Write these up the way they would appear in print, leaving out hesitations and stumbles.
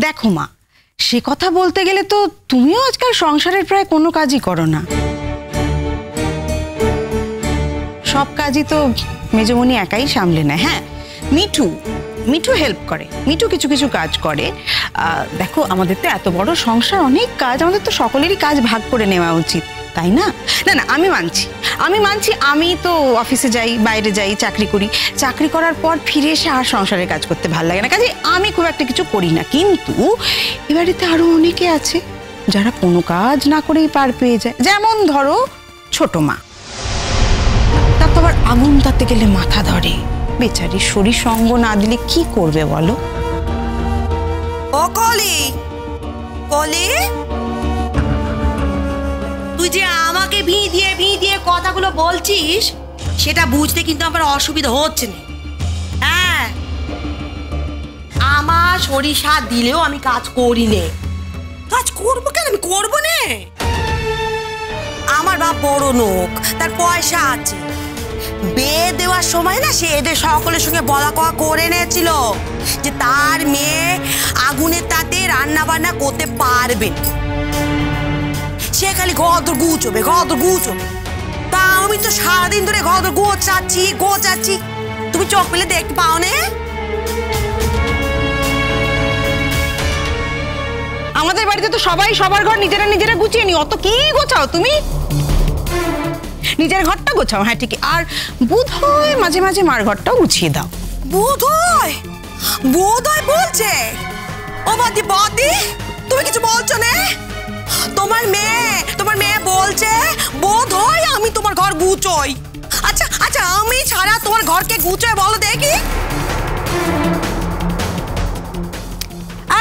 দেখো মা, সে কথা বলতে গেলে তো তুমিও আজকাল সংসারের প্রায় কোনো কাজই করো না। সব কাজই তো মেজমণি একাই সামলে নেয়। হ্যাঁ, মিঠু হেল্প করে, মিঠু কিছু কিছু কাজ করে। দেখো, আমাদের তো এত বড় সংসার, অনেক কাজ, আমাদের তো সকলেরই কাজ ভাগ করে নেওয়া উচিত, তাই না? না না, আমি মানছি। আমি তো অফিসে যাই, বাইরে যাই, চাকরি করি। চাকরি করার পর ফিরে এসে আর সংসারের কাজ করতে ভালো লাগে না, কাজে আমি খুব একটা কিছু করি না। কিন্তু এ বাড়িতে আরো অনেকে আছে যারা কোনো কাজ না করেই পার পেয়ে যায়। যেমন ধরো ছোট মা, তার তো আবার আগুন তাতে গেলে মাথা ধরে। বেচারি শরীর সঙ্গ না দিলে কি করবে বলো? ও কলি, তুই যে আমাকে ভি দিয়ে কথাগুলো বলছিস সেটা বুঝতে কিন্তু আমার অসুবিধা হচ্ছে না। হ্যাঁ, আমার শরীর সাথ দিলেও আমি কাজ করি নে। কাজ করবো কেন? আমি করবো না। আমার বাপ বড় লোক, তার পয়সা আছে। বিয়ে দেওয়ার সময় না সে এদের সকলের সঙ্গে বলা কওয়া করে নিয়েছিল যে তার মেয়ে আগুনের তাতে রান্না বান্না করতে পারবে। সে খালি গদর গুছোবে। তা আমি তো সারাদিন ধরে গদর গোচাচ্ছি। তুমি চোখ পেলে দেখতে পাও না? আমাদের বাড়িতে তো সবাই সবার ঘর নিজেরা গুছিয়ে নি। অত কি গোছাও তুমি? নিজের ঘরটা গোছাও, হ্যাঁ ঠিকই। আর বোধহয় মাঝে মাঝে মার ঘরটাও গুছিয়ে দাও। বোধহয় বলছে? ও বাদি, তুমি কিছু বলছো না? তোমার মেয়ে বলছে বোধহয় আমি তোমার ঘর গুছোই। আচ্ছা, আমি ছাড়া তোমার ঘরকে গুছোয় বলো দেখি।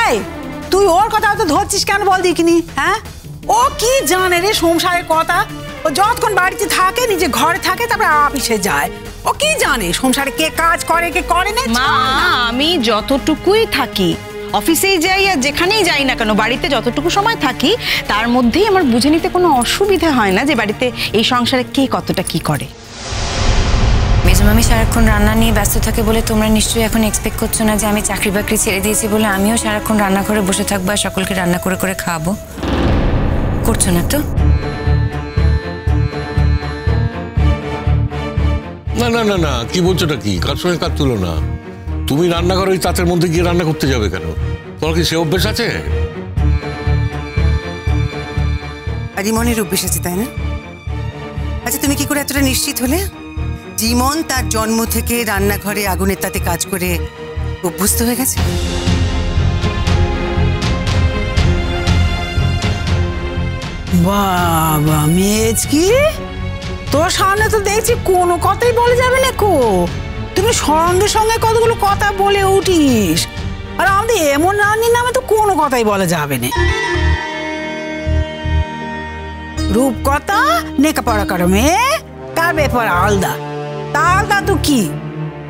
এই, তুই ওর কথা তো ধরছিস কেন বল দেখিনি? হ্যাঁ, ও কি জানে রে সংসারের কথা? ও যতক্ষণ বাড়িতে থাকে, নিজে ঘরে থাকে, তারপরে অফিসে যায়। ও কি জানে সংসারে কে কাজ করে কে করে না? মা, আমি যতটুকুই থাকি, অফিসেই যাই আর যেখানেই যাই না কেন, বাড়িতে যতটুকু সময় থাকি তার মধ্যেই আমার বুঝে নিতে কোনো অসুবিধা হয় না যে বাড়িতে এই সংসারে কে কতটা কি করে। মেজমামি সারাক্ষণ রান্না নিয়ে ব্যস্ত থাকে বলে তোমরা নিশ্চয়ই এখন এক্সপেক্ট করছো না যে আমি চাকরি বাকরি ছেড়ে দিয়েছি বলে আমিও সারাক্ষণ রান্নাঘরে বসে থাকবো আর সকলকে রান্না করে করে খাওয়াবো। করছো না তো? না, কি বলছোটা কি? কার সঙ্গে কাজ তুলো না। তুমি রান্নাঘরে ওই তাঁতের মধ্যে গিয়ে রান্না করতে যাবে কেন? তোমার কি সে অভ্যেস আছে? জীবনের অভ্যেস আছে, তাই না? আচ্ছা, তুমি কি করে এতটা নিশ্চিত হলে? জীবন তার জন্ম থেকে রান্নাঘরে আগুনের তাতে কাজ করে অভ্যস্ত হয়ে গেছে। বাবা মেজ, কি তোর সামনে তো দেখছি কোনো কথাই বলে যাবে না কো। তুমি সঙ্গে সঙ্গে কতগুলো কথা বলে উঠিস, আর আমাদের এমন রানীর নামে তো কোনো কথাই বলা যাবে না। রূপকথা নেকাপড়া করো মেয়ে, তার ব্যাপার আলাদা। তা তো কি,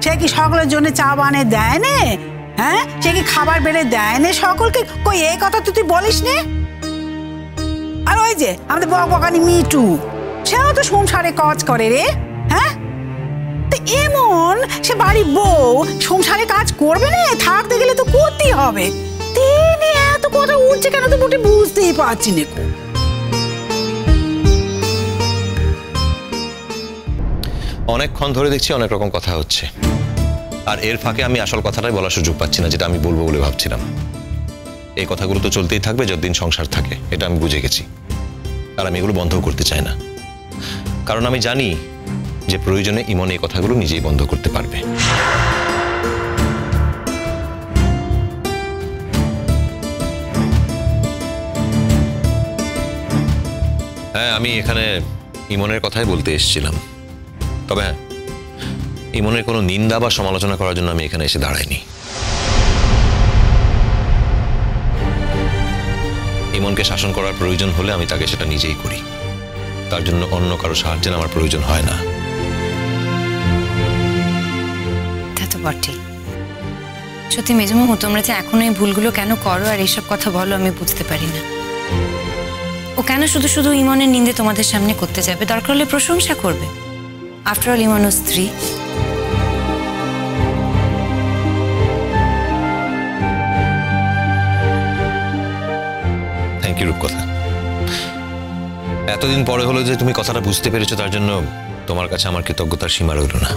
সে কি সকলের জন্য চা বানিয়ে দেয় না? হ্যাঁ, সে কি খাবার বেড়ে দেয় না সকলকে? কই এই কথা তুই বলিস নে? আর ওই যে আমাদের বকানি মিঠু, সেও তো সংসারে কাজ করে রে। হ্যাঁ, তো এমন সে বাড়ির বউ সংসারে কাজ করবে না? থাকতে গেলে তো করতেই হবে। তিনি এত কথা উঠছে কেন তো মোটে বুঝতেই পারছি না। অনেকক্ষণ ধরে দেখছি অনেক রকম কথা হচ্ছে, আর এর ফাঁকে আমি আসল কথাটাই বলার সুযোগ পাচ্ছি না, যেটা আমি বলবো বলে ভাবছিলাম। এই কথাগুলো তো চলতেই থাকবে যতদিন সংসার থাকে, এটা আমি বুঝে গেছি। আর আমি এগুলো বন্ধও করতে চাই না, কারণ আমি জানি যে প্রয়োজনে ইমন এই কথাগুলো নিজেই বন্ধ করতে পারবে। হ্যাঁ, আমি এখানে ইমনের কথাই বলতে এসেছিলাম। তবে হ্যাঁ, ইমনের কোনো নিন্দা বা সমালোচনা করার জন্য আমি এখানে এসে দাঁড়াইনি। ইমনকে শাসন করার প্রয়োজন হলে আমি তাকে সেটা নিজেই করি, তার জন্য অন্য কারো সাহায্যের আমার প্রয়োজন হয় না। তা তো বটেই। সত্যি মেজমামু, তোমরা যে এখনো এই ভুলগুলো কেন করো আর এইসব কথা বলো আমি বুঝতে পারি না। ও কেন শুধু শুধু ইমনের নিন্দে তোমাদের সামনে করতে যাবে? দরকার হলে প্রশংসা করবে। আফটার অল ইমন ওর স্ত্রী। কি রূপকথা, এতদিন পরে হলো যে তুমি কথাটা বুঝতে পেরেছো, তার জন্য তোমার কাছে আমার কৃতজ্ঞতার সীমা রইল না।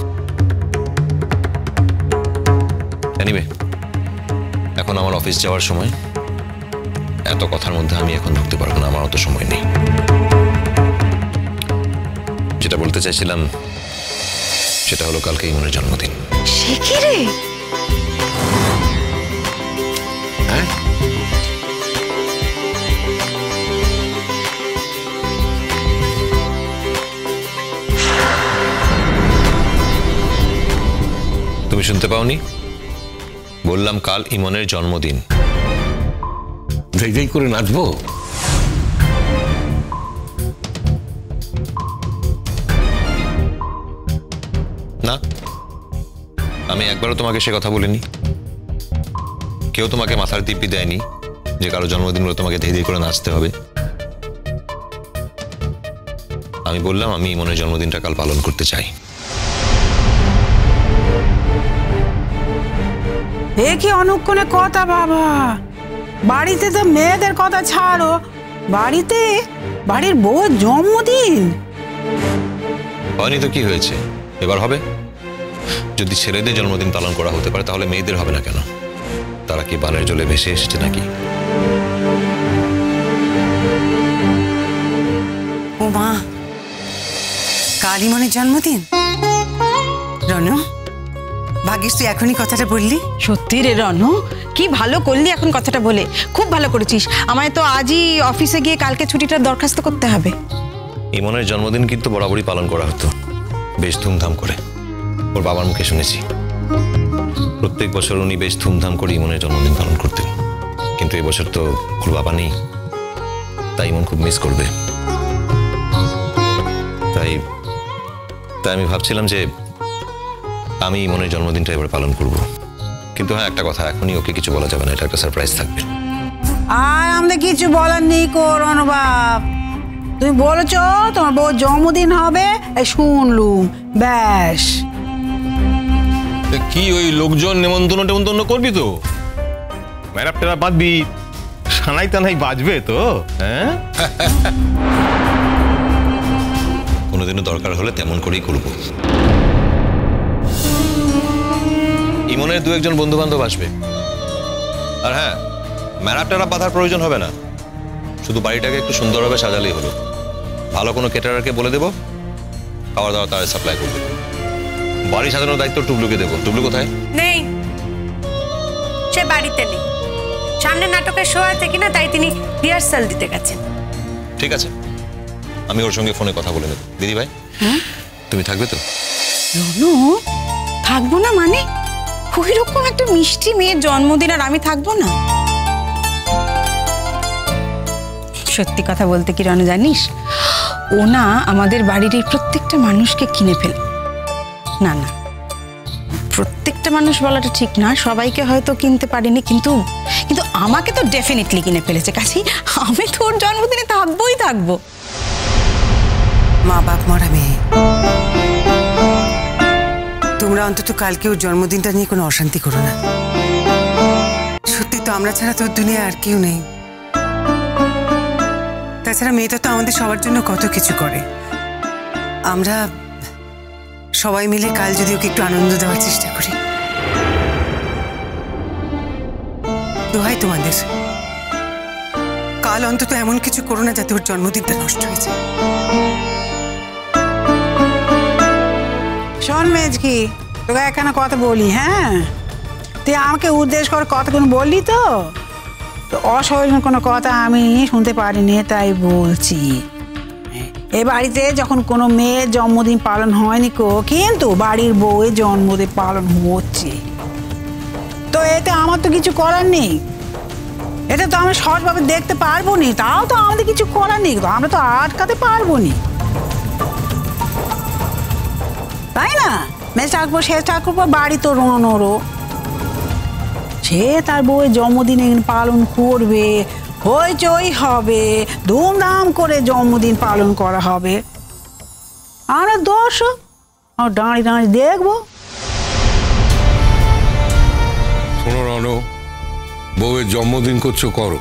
এনিওয়ে, এখন আমার অফিস যাওয়ার সময়, এত কথার মধ্যে আমি এখন ঢুকতে পারবো না, আমার অত সময় নেই। যেটা বলতে চাইছিলাম সেটা হলো কালকে ইমনের জন্মদিন। সে কি রে? হ্যাঁ, তুমি শুনতে পাওনি? বললাম কাল ইমনের জন্মদিন। যাই করে নাচবো? না, আমি একবারও তোমাকে সে কথা বলিনি। কেউ তোমাকে মাথার দিব্যি দেয়নি যে কারো জন্মদিন বলে তোমাকে ধীরে ধীরে করে নাচতে হবে। আমি বললাম আমি ইমনের জন্মদিনটা কাল পালন করতে চাই। এ কি অনুক্ষণে কথা বাবা, বাড়িতে তো মেয়েদের কথা ছাড়ো, বাড়িতে বাড়ির বউয়ের জন্মদিন। হয়নি তো কি হয়েছে, এবার হবে। যদি ছেলেদের জন্মদিন পালন করা হতে পারে তাহলে মেয়েদের হবে না কেন? তারা কি বানের জলে ভেসে এসেছে নাকি? ও মা, কাল ইমনের জন্মদিন? রনু, ভাগ্যিস তুই এখনই কথাটা বললি। সত্যি রে রনু, কি ভালো করলি এখন কথাটা বলে, খুব ভালো করেছিস। আমায় তো আজই অফিসে গিয়ে কালকে ছুটিটার দরখাস্ত করতে হবে। ইমনের জন্মদিন কিন্তু বরাবরই পালন করা হতো, বেশ ধুমধাম করে। ওর বাবার মুখে শুনেছি প্রত্যেক বছর উনি বেশ ধুমধাম করে ইমনের জন্মদিন পালন করতেন। কিন্তু এবছর তো ওর বাবা নেই, তাই ইমন খুব মিস করবে। তাই আমি ভাবছিলাম যে আমি ইমনের জন্মদিনটা এবার পালন করব। কিন্তু হ্যাঁ, একটা কথা, এখনই ওকে কিছু বলা যাবে না, এটা একটা সারপ্রাইজ থাকবে। আর আমাদের কিছু বলার নেই করোন বাপ, তুমি বলেছো তোমার বউ জন্মদিন হবে, শুনলুম, ব্যাস। কি ওই লোকজন নেমন্তন্ন করবি তো? ম্যারাপ টেরা বাঁধবি, সানাই টানাই বাজবে তো? হ্যাঁ, কোনোদিনও দরকার হলে তেমন করেই করব। ইমনের দু একজন বন্ধু বান্ধব আসবে। আর হ্যাঁ, ম্যারাপ টেরা বাঁধার প্রয়োজন হবে না, শুধু বাড়িটাকে একটু সুন্দরভাবে সাজালেই হলো। ভালো কোনো কেটারারকে বলে দেবো, খাবার দাবার তারা সাপ্লাই করবে। বাড়ি সাজানোর দায়িত্ব টুবলুকে দেবো। টুবলু কোথায়? নেই, সে বাড়িতে নেই। সামনে নাটকের শো আছে কিনা তাই তিনি রিহার্সাল দিতে গেছেন। ঠিক আছে, আমি ওর সঙ্গে ফোনে কথা বলে নেব। দিদি ভাই, তুমি থাকবে তো? রনু, থাকবো না মানে? ওই রকম একটা মিষ্টি মেয়ের জন্মদিন আর আমি থাকবো না? সত্যি কথা বলতে কি রনু জানিস, ও না আমাদের বাড়ির এই প্রত্যেকটা মানুষকে কিনে ফেলে। না না, প্রত্যেকটা মানুষ বলাটা ঠিক না, সবাইকে হয়তো কিনতে পারিনি, কিন্তু কিন্তু আমাকে তো ডেফিনেটলি কিনে ফেলেছে। কাছে আমি তো ওর জন্মদিনে থাকবোই থাকবো। মা বাপ মরা মেয়ে, তোমরা অন্তত কালকে ওর জন্মদিনটা নিয়ে কোনো অশান্তি করো না। সত্যি তো আমরা ছাড়া তোর দুনিয়া আর কেউ নেই। তাছাড়া মেয়েটা তো আমাদের সবার জন্য কত কিছু করে। আমরা সবাই মিলে কাল যদি ওকে একটু আনন্দ দেওয়ার চেষ্টা করি। দোহাই তোমাদের, কাল অন্তত এমন কিছু করো না যাতে ওর জন্মদিনটা নষ্ট হয়ে যায়। শোন মেজকি, তোকে এখানে কথা বলি, হ্যাঁ? তুই আমাকে উদ্দেশ্য করে কথাগুলো বললি তো অসহনীয় কোনো কথা আমি শুনতে পারিনি, তাই বলছি। এ বাড়িতে যখন কোনো মেয়ের জন্মদিন পালন হয়নি কো, কিন্তু বাড়ির বউয়ের জন্মদিন পালন হচ্ছে, তো এতে আমার তো কিছু করার নেই। এটা তো আমরা সহজভাবে দেখতে পারবো নি, তাও তো আমাদের কিছু করার নেই, আমরা তো আটকাতে পারবো নি, তাই না? মেয়ে ঠাকুর শেষ ঠাকুর বাড়ি তো রোনরও, সে তার বউয়ের জন্মদিন পালন করবে, হইচই হবে, ধুমধাম করে জন্মদিন পালন করা হবে। আমরা দর্শক আর দাঁড়িয়ে দাঁড়িয়ে দেখবো। শোনো রনু, বউয়ের জন্মদিন করছো করো,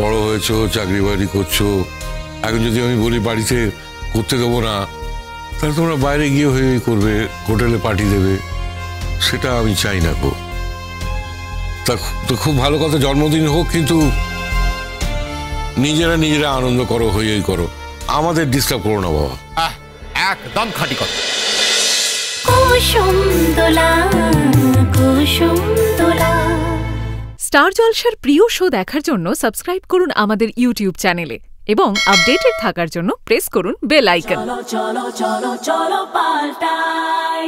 বড় হয়েছো, চাকরি বাড়ি করছো, এখন যদি আমি বলি বাড়িতে করতে দেবো না, তাহলে তোমরা বাইরে গিয়ে হয়ে করবে, হোটেলে পার্টি দেবে, সেটা আমি চাই না গো। তা তো খুব ভালো কথা, জন্মদিন হোক, কিন্তু নিজেরা নিজেরা আনন্দ করো, হয়েই করো, আমাদের ডিস্টার্ব করো না বাবা। একদম খাঁটি কথা। স্টার জলসার প্রিয় শো দেখার জন্য সাবস্ক্রাইব করুন আমাদের ইউটিউব চ্যানেলে এবং আপডেটেড থাকার জন্য প্রেস করুন বেল আইকন। চলো চলো চলো চলো পাল্টাই।